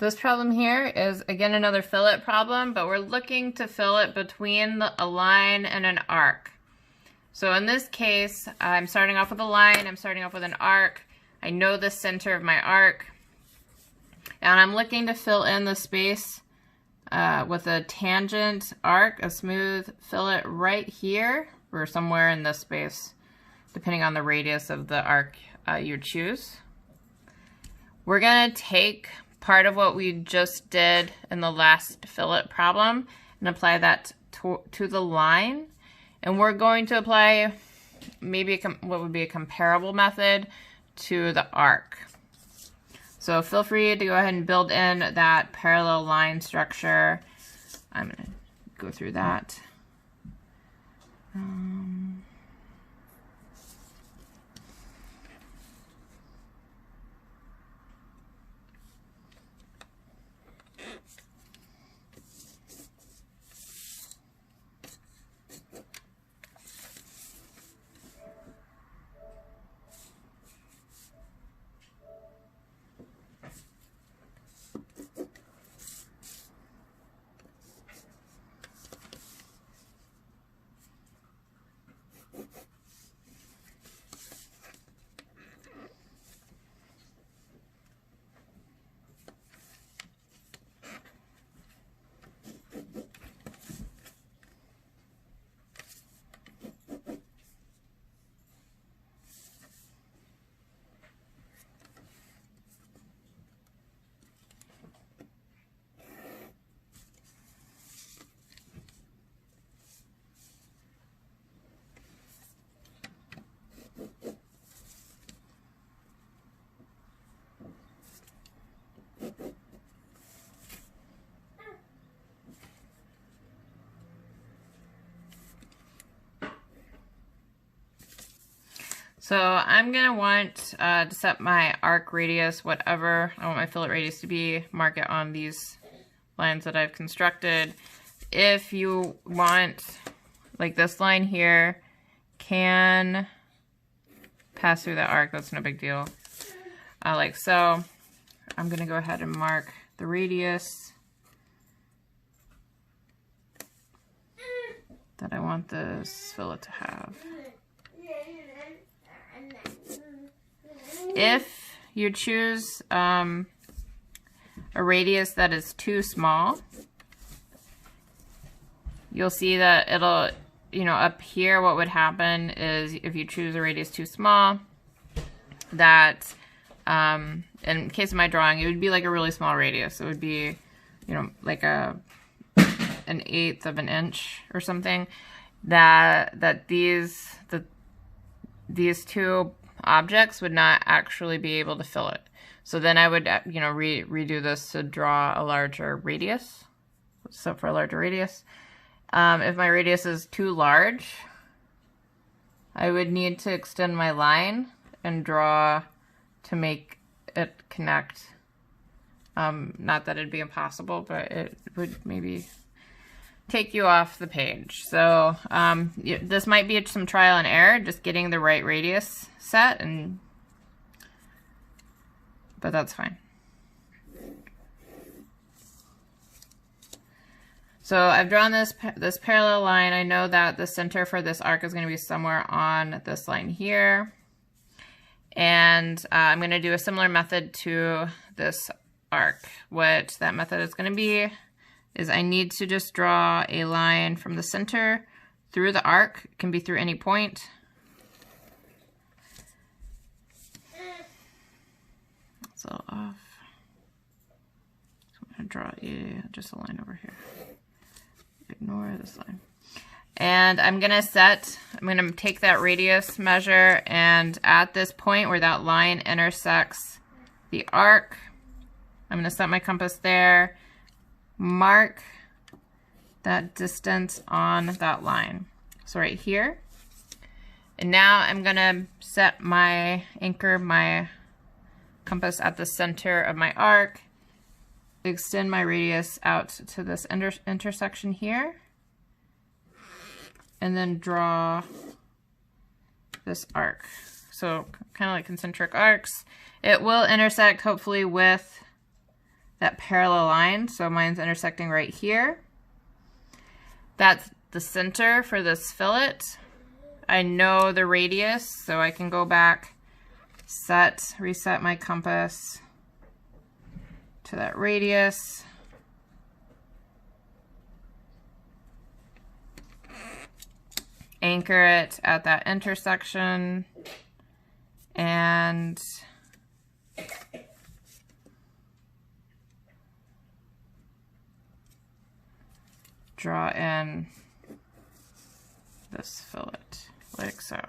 This problem here is, again, another fillet problem, but we're looking to fillet between a line and an arc. So in this case, I'm starting off with a line, I'm starting off with an arc. I know the center of my arc, and I'm looking to fill in the space with a tangent arc, a smooth fillet right here, or somewhere in this space, depending on the radius of the arc you choose. We're gonna take part of what we just did in the last fillet problem and apply that to the line. And we're going to apply maybe what would be a comparable method to the arc. So feel free to go ahead and build in that parallel line structure. I'm gonna go through that. So I'm gonna want to set my arc radius, whatever I want my fillet radius to be, mark it on these lines that I've constructed. If you want, like this line here, can pass through the arc, that's no big deal. Like so, I'm gonna go ahead and mark the radius that I want this fillet to have. If you choose a radius that is too small, you'll see that it'll, up here what would happen is if you choose a radius too small, that in case of my drawing, it would be like a really small radius. It would be, like an 1/8 of an inch or something. That these two objects would not actually be able to fill it. So then I would, redo this to draw a larger radius. So for a larger radius. If my radius is too large, I would need to extend my line and draw to make it connect. Not that it'd be impossible, but it would maybe take you off the page. So this might be some trial and error, just getting the right radius set, but that's fine. So I've drawn this parallel line. I know that the center for this arc is going to be somewhere on this line here. And I'm going to do a similar method to this arc. What that method is going to be is I need to just draw a line from the center through the arc. It can be through any point. It's a little off. So I'm going to draw just a line over here. Ignore this line. And I'm going to take that radius measure, and at this point where that line intersects the arc, I'm going to set my compass there, mark that distance on that line. So right here. And now I'm going to anchor my compass at the center of my arc, extend my radius out to this intersection here, and then draw this arc. So kind of like concentric arcs. It will intersect hopefully with that parallel line. So mine's intersecting right here. That's the center for this fillet. I know the radius, so I can go back, reset my compass to that radius. Anchor it at that intersection and draw in this fillet like so.